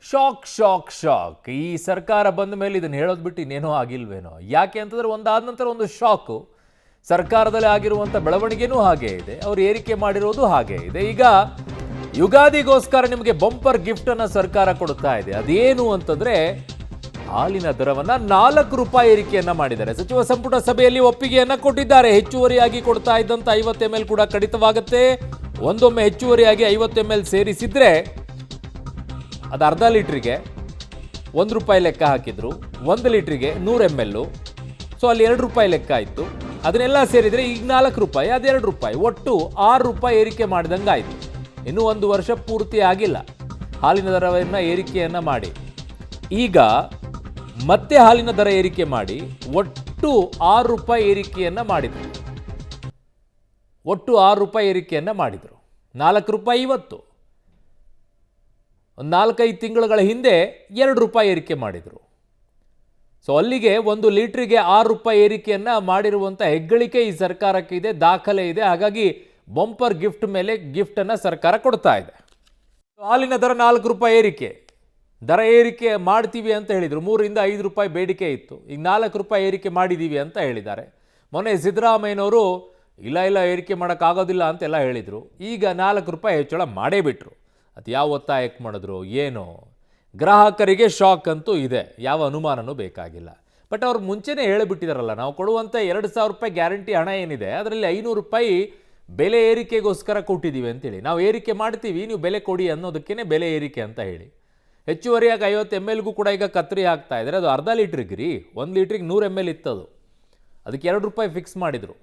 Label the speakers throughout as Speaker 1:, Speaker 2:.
Speaker 1: Shock shock shock ಈ ಸರ್ಕಾರ ಬಂದ ಮೇಲೆ ಇದನ್ನು ಹೇಳೋದು ಬಿಟ್ಟು ಇನ್ನೇನೋ ಆಗಿಲ್ವೇನೋ. ಯಾಕೆ ಅಂತಂದ್ರೆ ಒಂದಾದ ನಂತರ ಒಂದು ಶಾಕು. ಸರ್ಕಾರದಲ್ಲಿ ಆಗಿರುವಂಥ ಬೆಳವಣಿಗೆನೂ ಹಾಗೆ ಇದೆ, ಅವರು ಏರಿಕೆ ಮಾಡಿರೋದು ಹಾಗೆ ಇದೆ. ಈಗ ಯುಗಾದಿಗೋಸ್ಕರ ನಿಮಗೆ ಬಂಪರ್ ಗಿಫ್ಟ್ ಅನ್ನ ಸರ್ಕಾರ ಕೊಡ್ತಾ ಇದೆ. ಅದೇನು ಅಂತಂದ್ರೆ ಹಾಲಿನ ದರವನ್ನ 4 ರೂಪಾಯಿ ಏರಿಕೆಯನ್ನ ಮಾಡಿದ್ದಾರೆ. ಸಚಿವ ಸಂಪುಟ ಸಭೆಯಲ್ಲಿ ಒಪ್ಪಿಗೆಯನ್ನ ಕೊಟ್ಟಿದ್ದಾರೆ. ಹೆಚ್ಚುವರಿಯಾಗಿ ಕೊಡ್ತಾ ಇದ್ದಂತ 50 ml ಕೂಡ ಕಡಿತವಾಗುತ್ತೆ. ಒಂದೊಮ್ಮೆ ಹೆಚ್ಚುವರಿಯಾಗಿ 50 ml ಸೇರಿಸಿದ್ರೆ ಅದು ಅರ್ಧ ಲೀಟ್ರಿಗೆ 1 ರೂಪಾಯಿ ಲೆಕ್ಕ ಹಾಕಿದ್ರು, 1 ಲೀಟ್ರಿಗೆ 100 ml. ಸೊ ಅಲ್ಲಿ 2 ರೂಪಾಯಿ ಲೆಕ್ಕ ಇತ್ತು. ಅದನ್ನೆಲ್ಲ ಸೇರಿದರೆ ಈಗ 4 ರೂಪಾಯಿ, ಅದು 2 ರೂಪಾಯಿ, ಒಟ್ಟು 6 ರೂಪಾಯಿ ಏರಿಕೆ ಮಾಡಿದಂಗೆ ಆಯಿತು. ಇನ್ನೂ 1 ವರ್ಷ ಪೂರ್ತಿ ಆಗಿಲ್ಲ ಹಾಲಿನ ದರವನ್ನು ಏರಿಕೆಯನ್ನು ಮಾಡಿ. ಈಗ ಮತ್ತೆ ಹಾಲಿನ ದರ ಏರಿಕೆ ಮಾಡಿ ಒಟ್ಟು 6 ರೂಪಾಯಿ ಏರಿಕೆಯನ್ನು ಮಾಡಿದರು. ಒಟ್ಟು 6 ರೂಪಾಯಿ ಏರಿಕೆಯನ್ನು ಮಾಡಿದರು. 4 ರೂಪಾಯಿ ಇವತ್ತು, ಒಂದು 4-5 ತಿಂಗಳುಗಳ ಹಿಂದೆ 2 ರೂಪಾಯಿ ಏರಿಕೆ ಮಾಡಿದರು. ಸೊ ಅಲ್ಲಿಗೆ 1 ಲೀಟ್ರಿಗೆ 6 ರೂಪಾಯಿ ಏರಿಕೆಯನ್ನು ಮಾಡಿರುವಂಥ ಹೆಗ್ಗಳಿಕೆ ಈ ಸರ್ಕಾರಕ್ಕೆ ಇದೆ, ದಾಖಲೆ ಇದೆ. ಹಾಗಾಗಿ ಬಂಪರ್ ಗಿಫ್ಟ್ ಮೇಲೆ ಗಿಫ್ಟನ್ನು ಸರ್ಕಾರ ಕೊಡ್ತಾ ಇದೆ. ಹಾಲಿನ ದರ 4 ರೂಪಾಯಿ ಏರಿಕೆ, ದರ ಏರಿಕೆ ಮಾಡ್ತೀವಿ ಅಂತ ಹೇಳಿದರು. 3ರಿಂದ 5 ರೂಪಾಯಿ ಬೇಡಿಕೆ ಇತ್ತು, ಈಗ 4 ರೂಪಾಯಿ ಏರಿಕೆ ಮಾಡಿದ್ದೀವಿ ಅಂತ ಹೇಳಿದ್ದಾರೆ. ಮೊನ್ನೆ ಸಿದ್ದರಾಮಯ್ಯನವರು ಇಲ್ಲ ಏರಿಕೆ ಮಾಡೋಕ್ಕಾಗೋದಿಲ್ಲ ಅಂತೆಲ್ಲ ಹೇಳಿದರು. ಈಗ 4 ರೂಪಾಯಿ ಹೆಚ್ಚಳ ಮಾಡೇ ಬಿಟ್ಟರು. ಅದು ಯಾವ ಒತ್ತಾಯಕ್ಕೆ ಮಾಡಿದ್ರು ಏನೋ. ಗ್ರಾಹಕರಿಗೆ ಶಾಕ್ ಅಂತೂ ಇದೆ, ಯಾವ ಅನುಮಾನನೂ ಬೇಕಾಗಿಲ್ಲ. ಬಟ್ ಅವ್ರು ಮುಂಚೆನೇ ಹೇಳಿಬಿಟ್ಟಿದಾರಲ್ಲ, ನಾವು ಕೊಡುವಂಥ 2,000 ರೂಪಾಯಿ ಗ್ಯಾರಂಟಿ ಹಣ ಏನಿದೆ ಅದರಲ್ಲಿ 500 ರೂಪಾಯಿ ಬೆಲೆ ಏರಿಕೆಗೋಸ್ಕರ ಕೊಟ್ಟಿದ್ದೀವಿ ಅಂತೇಳಿ. ನಾವು ಏರಿಕೆ ಮಾಡ್ತೀವಿ, ನೀವು ಬೆಲೆ ಕೊಡಿ ಅನ್ನೋದಕ್ಕೇ ಬೆಲೆ ಏರಿಕೆ ಅಂತ ಹೇಳಿ. ಹೆಚ್ಚುವರಿಯಾಗಿ 50 mlಗೂ ಕೂಡ ಈಗ ಕತ್ರಿ ಹಾಕ್ತಾ ಇದ್ದಾರೆ. ಅದು ಅರ್ಧ ಲೀಟ್ರಿಗೆ ರೀ, 1 ಲೀಟ್ರಿಗೆ 100 ml ಇತ್ತದು, ಅದಕ್ಕೆ 2 ರೂಪಾಯಿ ಫಿಕ್ಸ್ ಮಾಡಿದರು.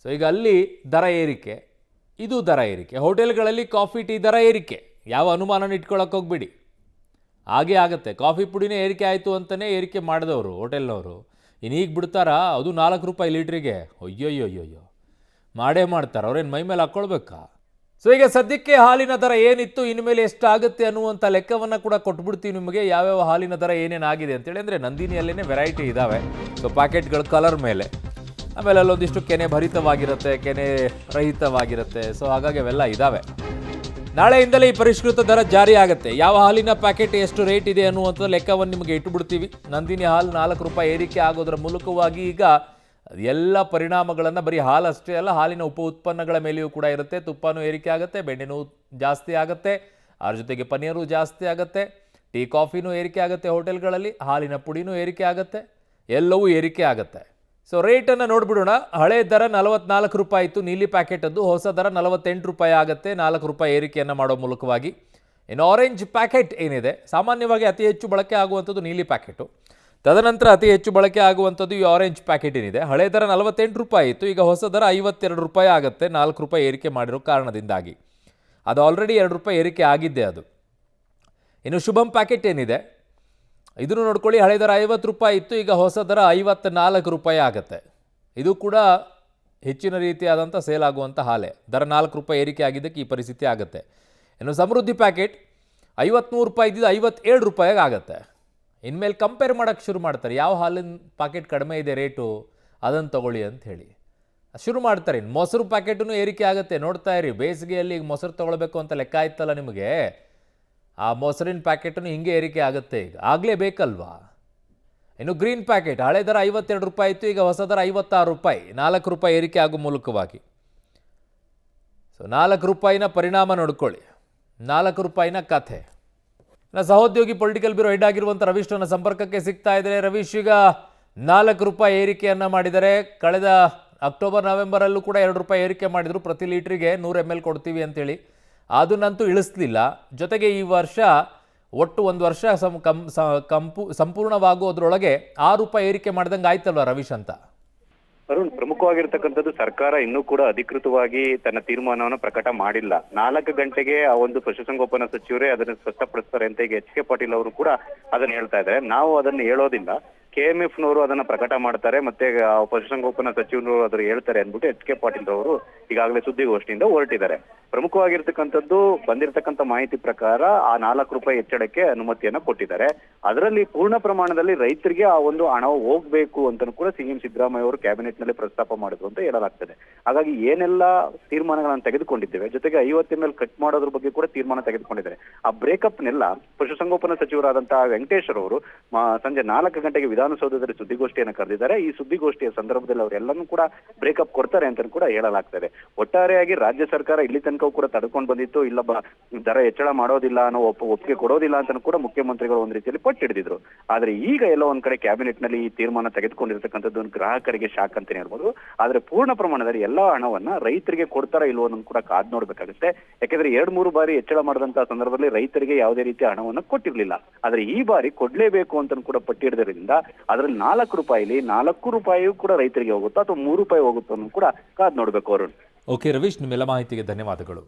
Speaker 1: ಸೊ ಈಗ ಅಲ್ಲಿ ದರ ಏರಿಕೆ, ಇದು ದರ ಏರಿಕೆ. ಹೋಟೆಲ್ಗಳಲ್ಲಿ ಕಾಫಿ ಟೀ ದರ ಏರಿಕೆ, ಯಾವ ಅನುಮಾನನ ಇಟ್ಕೊಳ್ಳೋಕೆ ಹೋಗ್ಬಿಡಿ, ಹಾಗೇ ಆಗುತ್ತೆ. ಕಾಫಿ ಪುಡಿನೇ ಏರಿಕೆ ಆಯಿತು ಅಂತಲೇ ಏರಿಕೆ ಮಾಡಿದವರು ಹೋಟೆಲ್ನವರು. ಇನ್ನೀಗ ಬಿಡ್ತಾರಾ? ಅದು 4 ರೂಪಾಯಿ ಲೀಟ್ರಿಗೆ. ಅಯ್ಯೋಯ್ಯೋಯ್ಯೋ, ಮಾಡೇ ಮಾಡ್ತಾರೆ. ಅವ್ರೇನು ಮೈ ಮೇಲೆ ಹಾಕ್ಕೊಳ್ಬೇಕಾ? ಸೊ ಈಗ ಸದ್ಯಕ್ಕೆ ಹಾಲಿನ ದರ ಏನಿತ್ತು, ಇನ್ಮೇಲೆ ಎಷ್ಟಾಗುತ್ತೆ ಅನ್ನುವಂಥ ಲೆಕ್ಕವನ್ನು ಕೂಡ ಕೊಟ್ಬಿಡ್ತೀವಿ ನಿಮಗೆ, ಯಾವ್ಯಾವ ಹಾಲಿನ ದರ ಏನೇನಾಗಿದೆ ಅಂತೇಳಿ. ಅಂದರೆ ನಂದಿನಿಯಲ್ಲೇ ವೆರೈಟಿ ಇದ್ದಾವೆ. ಸೊ ಪ್ಯಾಕೆಟ್ಗಳ ಕಲರ್ ಮೇಲೆ, ಆಮೇಲೆ ಅಲ್ಲೊಂದಿಷ್ಟು ಕೆನೆ ಭರಿತವಾಗಿರುತ್ತೆ, ಕೆನೆ ರಹಿತವಾಗಿರುತ್ತೆ. ಸೊ ಹಾಗಾಗಿ ಅವೆಲ್ಲ ಇದ್ದಾವೆ. ನಾಳೆಯಿಂದಲೇ ಈ ಪರಿಷ್ಕೃತ ದರ ಜಾರಿ ಆಗುತ್ತೆ. ಯಾವ ಹಾಲಿನ ಪ್ಯಾಕೆಟ್ ಎಷ್ಟು ರೇಟ್ ಇದೆ ಅನ್ನುವಂಥ ಲೆಕ್ಕವನ್ನು ನಿಮಗೆ ಇಟ್ಟುಬಿಡ್ತೀವಿ. ನಂದಿನಿ ಹಾಲು 4 ರೂಪಾಯಿ ಏರಿಕೆ ಆಗೋದ್ರ ಮೂಲಕವಾಗಿ ಈಗ ಎಲ್ಲ ಪರಿಣಾಮಗಳನ್ನು ಬರೀ ಹಾಲು ಅಷ್ಟೇ ಅಲ್ಲ, ಹಾಲಿನ ಉಪ ಉತ್ಪನ್ನಗಳ ಮೇಲೆಯೂ ಕೂಡ ಇರುತ್ತೆ. ತುಪ್ಪನೂ ಏರಿಕೆ ಆಗುತ್ತೆ, ಬೆಣ್ಣೆನೂ ಜಾಸ್ತಿ ಆಗುತ್ತೆ, ಅದ್ರ ಜೊತೆಗೆ ಪನೀರು ಜಾಸ್ತಿ ಆಗುತ್ತೆ, ಟೀ ಕಾಫಿನೂ ಏರಿಕೆ ಆಗುತ್ತೆ ಹೋಟೆಲ್ಗಳಲ್ಲಿ, ಹಾಲಿನ ಪುಡಿನೂ ಏರಿಕೆ ಆಗುತ್ತೆ, ಎಲ್ಲವೂ ಏರಿಕೆ ಆಗುತ್ತೆ. ಸೊ ರೇಟನ್ನು ನೋಡಿಬಿಡೋಣ. ಹಳೆ ದರ 44 ರೂಪಾಯಿ ಇತ್ತು ನೀಲಿ ಪ್ಯಾಕೆಟದ್ದು, ಹೊಸ ದರ 48 ರೂಪಾಯಿ ಆಗುತ್ತೆ 4 ರೂಪಾಯಿ ಏರಿಕೆಯನ್ನು ಮಾಡೋ ಮೂಲಕವಾಗಿ. ಇನ್ನು ಆರೆಂಜ್ ಪ್ಯಾಕೆಟ್ ಏನಿದೆ, ಸಾಮಾನ್ಯವಾಗಿ ಅತಿ ಹೆಚ್ಚು ಬಳಕೆ ಆಗುವಂಥದ್ದು ನೀಲಿ ಪ್ಯಾಕೆಟು, ತದನಂತರ ಅತಿ ಹೆಚ್ಚು ಬಳಕೆ ಆಗುವಂಥದ್ದು ಈ ಆರೆಂಜ್ ಪ್ಯಾಕೆಟ್ ಏನಿದೆ. ಹಳೆ ದರ 48 ರೂಪಾಯಿ ಇತ್ತು, ಈಗ ಹೊಸ ದರ 52 ರೂಪಾಯಿ ಆಗುತ್ತೆ 4 ರೂಪಾಯಿ ಏರಿಕೆ ಮಾಡಿರೋ ಕಾರಣದಿಂದಾಗಿ. ಅದು ಆಲ್ರೆಡಿ 2 ರೂಪಾಯಿ ಏರಿಕೆ ಆಗಿದ್ದೆ ಅದು. ಇನ್ನು ಶುಭಂ ಪ್ಯಾಕೆಟ್ ಏನಿದೆ ಇದನ್ನು ನೋಡ್ಕೊಳ್ಳಿ, ಹಳೆ ದರ 50 ರೂಪಾಯಿ ಇತ್ತು, ಈಗ ಹೊಸ ದರ 54 ರೂಪಾಯಿ ಆಗುತ್ತೆ. ಇದು ಕೂಡ ಹೆಚ್ಚಿನ ರೀತಿಯಾದಂಥ ಸೇಲ್ ಆಗುವಂಥ ಹಾಲೆ. ದರ 4 ರೂಪಾಯಿ ಏರಿಕೆ ಆಗಿದ್ದಕ್ಕೆ ಈ ಪರಿಸ್ಥಿತಿ ಆಗುತ್ತೆ. ಇನ್ನು ಸಮೃದ್ಧಿ ಪ್ಯಾಕೆಟ್ 53 ರೂಪಾಯಿ ಇದ್ದಿದ್ದು 57 ರೂಪಾಯಿಗೆ ಆಗುತ್ತೆ. ಇನ್ಮೇಲೆ ಕಂಪೇರ್ ಮಾಡೋಕ್ಕೆ ಶುರು ಮಾಡ್ತಾರೆ, ಯಾವ ಹಾಲಿನ ಪ್ಯಾಕೆಟ್ ಕಡಿಮೆ ಇದೆ ರೇಟು ಅದನ್ನು ತಗೊಳ್ಳಿ ಅಂತ ಹೇಳಿ ಶುರು ಮಾಡ್ತಾರೆ. ಇನ್ನು ಮೊಸರು ಪ್ಯಾಕೆಟೂ ಏರಿಕೆ ಆಗುತ್ತೆ, ನೋಡ್ತಾ ಇರಿ. ಬೇಸಿಗೆಯಲ್ಲಿ ಈಗ ಮೊಸರು ತೊಗೊಳ್ಬೇಕು ಅಂತ ಲೆಕ್ಕ ಆಯ್ತಲ್ಲ ನಿಮಗೆ, ಆ ಮೊಸರಿನ ಪ್ಯಾಕೆಟನ್ನು ಹಿಂಗೆ ಏರಿಕೆ ಆಗುತ್ತೆ, ಈಗ ಆಗಲೇಬೇಕಲ್ವಾ. ಇನ್ನು ಗ್ರೀನ್ ಪ್ಯಾಕೆಟ್ ಹಳೆ ದರ 52 ರೂಪಾಯಿ ಇತ್ತು, ಈಗ ಹೊಸ ದರ 56 ರೂಪಾಯಿ 4 ರೂಪಾಯಿ ಏರಿಕೆ ಆಗೋ ಮೂಲಕವಾಗಿ. ಸೊ 4 ರೂಪಾಯಿನ ಪರಿಣಾಮ ನೋಡ್ಕೊಳ್ಳಿ, 4 ರೂಪಾಯಿನ ಕಥೆ. ಸಹೋದ್ಯೋಗಿ ಪೊಲಿಟಿಕಲ್ ಬ್ಯೂರೋ ಹೆಡ್ ಆಗಿರುವಂಥ ರವೀಶ್ ನನ್ನ ಸಂಪರ್ಕಕ್ಕೆ ಸಿಗ್ತಾ ಇದ್ದಾರೆ. ರವೀಶ್, ಈಗ 4 ರೂಪಾಯಿ ಏರಿಕೆಯನ್ನು ಮಾಡಿದ್ದಾರೆ. ಕಳೆದ ಅಕ್ಟೋಬರ್ ನವೆಂಬರಲ್ಲೂ ಕೂಡ 2 ರೂಪಾಯಿ ಏರಿಕೆ ಮಾಡಿದರು, ಪ್ರತಿ ಲೀಟ್ರಿಗೆ 100 ml ಕೊಡ್ತೀವಿ ಅಂತೇಳಿ. ಅದನ್ನಂತೂ ಇಳಿಸ್ಲಿಲ್ಲ. ಜೊತೆಗೆ ಈ ವರ್ಷ ಒಟ್ಟು 1 ವರ್ಷ ಸಂಪೂರ್ಣವಾಗುವುದರೊಳಗೆ 6 ರೂಪಾಯಿ ಏರಿಕೆ ಮಾಡ್ದಂಗೆ ಆಯ್ತಲ್ವ ರವೀಶ್ ಅಂತ?
Speaker 2: ಅರುಣ್, ಪ್ರಮುಖವಾಗಿರ್ತಕ್ಕಂಥದ್ದು ಸರ್ಕಾರ ಇನ್ನೂ ಕೂಡ ಅಧಿಕೃತವಾಗಿ ತನ್ನ ತೀರ್ಮಾನವನ್ನು ಪ್ರಕಟ ಮಾಡಿಲ್ಲ. 4 ಗಂಟೆಗೆ ಆ ಒಂದು ಪಶುಸಂಗೋಪನಾ ಸಚಿವರೇ ಅದನ್ನು ಸ್ಪಷ್ಟಪಡಿಸ್ತಾರೆ ಅಂತ ಈಗ ಎಚ್ ಕೆ ಪಾಟೀಲ್ ಅವರು ಕೂಡ ಅದನ್ನ ಹೇಳ್ತಾ ಇದ್ದಾರೆ. ನಾವು ಅದನ್ನು ಹೇಳೋದಿಲ್ಲ, KMF ನವರು ಅದನ್ನ ಪ್ರಕಟ ಮಾಡ್ತಾರೆ, ಮತ್ತೆ ಪಶುಸಂಗೋಪನಾ ಸಚಿವರು ಅದ್ರ ಹೇಳ್ತಾರೆ ಅಂದ್ಬಿಟ್ಟು HK ಪಾಟೀಲ್ ಅವರು ಈಗಾಗಲೇ ಸುದ್ದಿಗೋಷ್ಠಿಯಿಂದ ಹೊರಟಿದ್ದಾರೆ. ಪ್ರಮುಖವಾಗಿರ್ತಕ್ಕಂಥದ್ದು ಬಂದಿರತಕ್ಕಂಥ ಮಾಹಿತಿ ಪ್ರಕಾರ ಆ 4 ರೂಪಾಯಿ ಹೆಚ್ಚಳಕ್ಕೆ ಅನುಮತಿಯನ್ನ ಕೊಟ್ಟಿದ್ದಾರೆ. ಅದರಲ್ಲಿ ಪೂರ್ಣ ಪ್ರಮಾಣದಲ್ಲಿ ರೈತರಿಗೆ ಆ ಒಂದು ಹಣ ಹೋಗ್ಬೇಕು ಅಂತ ಕೂಡ ಸಿಎಂ ಸಿದ್ದರಾಮಯ್ಯ ಅವರು ಕ್ಯಾಬಿನೆಟ್ ನಲ್ಲಿ ಪ್ರಸ್ತಾಪ ಮಾಡಿದ್ರು ಅಂತ ಹೇಳಲಾಗ್ತದೆ. ಹಾಗಾಗಿ ಏನೆಲ್ಲ ತೀರ್ಮಾನಗಳನ್ನು ತೆಗೆದುಕೊಂಡಿದ್ದೇವೆ, ಜೊತೆಗೆ 50 ml ಕಟ್ ಮಾಡೋದ್ರ ಬಗ್ಗೆ ಕೂಡ ತೀರ್ಮಾನ ತೆಗೆದುಕೊಂಡಿದ್ದಾರೆ. ಆ ಬ್ರೇಕಪ್ ನೆಲ್ಲ ಪಶುಸಂಗೋಪನಾ ಸಚಿವರಾದಂತಹ ವೆಂಕಟೇಶ್ವರ ಅವರು ಸಂಜೆ 4 ಗಂಟೆಗೆ ವಿಧಾನಸೌಧದಲ್ಲಿ ಸುದ್ದಿಗೋಷ್ಠಿಯನ್ನು ಕರೆದಿದ್ದಾರೆ. ಈ ಸುದ್ದಿಗೋಷ್ಠಿಯ ಸಂದರ್ಭದಲ್ಲಿ ಅವರೆಲ್ಲರೂ ಕೂಡ ಬ್ರೇಕಪ್ ಕೊಡ್ತಾರೆ ಅಂತ ಕೂಡ ಹೇಳಲಾಗ್ತದೆ. ಒಟ್ಟಾರೆಯಾಗಿ ರಾಜ್ಯ ಸರ್ಕಾರ ಇಲ್ಲಿ ತನಕ ಕೂಡ ತಡ್ಕೊಂಡು ಬಂದಿತ್ತು, ಇಲ್ಲ ದರ ಹೆಚ್ಚಳ ಮಾಡೋದಿಲ್ಲ ಅನ್ನೋ ಒಪ್ಪಿಗೆ ಕೊಡೋದಿಲ್ಲ ಅಂತ ಕೂಡ ಮುಖ್ಯಮಂತ್ರಿಗಳು ಒಂದ್ ರೀತಿಯಲ್ಲಿ ಪಟ್ಟು ಹಿಡಿದಿದ್ರು. ಆದ್ರೆ ಈಗ ಎಲ್ಲ ಒಂದ್ ಕಡೆ ಕ್ಯಾಬಿನೆಟ್ ನಲ್ಲಿ ಈ ತೀರ್ಮಾನ ತೆಗೆದುಕೊಂಡಿರ್ತಕ್ಕಂಥದ್ದು ಗ್ರಾಹಕರಿಗೆ ಶಾಕ್ ಅಂತಾನೆ ಹೇಳ್ಬೋದು. ಆದ್ರೆ ಪೂರ್ಣ ಪ್ರಮಾಣದಲ್ಲಿ ಎಲ್ಲಾ ಹಣವನ್ನ ರೈತರಿಗೆ ಕೊಡ್ತಾರಾ ಇಲ್ವೋ ಅನ್ನೋದು ಕೂಡ ಕಾದ್ ನೋಡ್ಬೇಕಾಗುತ್ತೆ. ಯಾಕಂದ್ರೆ 2-3 ಬಾರಿ ಹೆಚ್ಚಳ ಮಾಡಿದಂತಹ ಸಂದರ್ಭದಲ್ಲಿ ರೈತರಿಗೆ ಯಾವುದೇ ರೀತಿಯ ಹಣವನ್ನ ಕೊಟ್ಟಿರ್ಲಿಲ್ಲ. ಆದ್ರೆ ಈ ಬಾರಿ ಕೊಡ್ಲೇಬೇಕು ಅಂತ ಕೂಡ ಪಟ್ಟು ಹಿಡಿದ್ರಿಂದ ಅದ್ರಲ್ಲಿ 4 ರೂಪಾಯಿಲಿ 4 ರೂಪಾಯಿಯೂ ಕೂಡ ರೈತರಿಗೆ ಹೋಗುತ್ತಾ ಅಥವಾ 3 ರೂಪಾಯಿ ಹೋಗುತ್ತೋ ಅನ್ನೋ ಕೂಡ ಕಾದ್ ನೋಡ್ಬೇಕು. ಅರುಣ್.
Speaker 1: ಓಕೆ ರವೀಶ್, ನಿಮ್ಮೆಲ್ಲ ಮಾಹಿತಿಗೆ ಧನ್ಯವಾದಗಳು.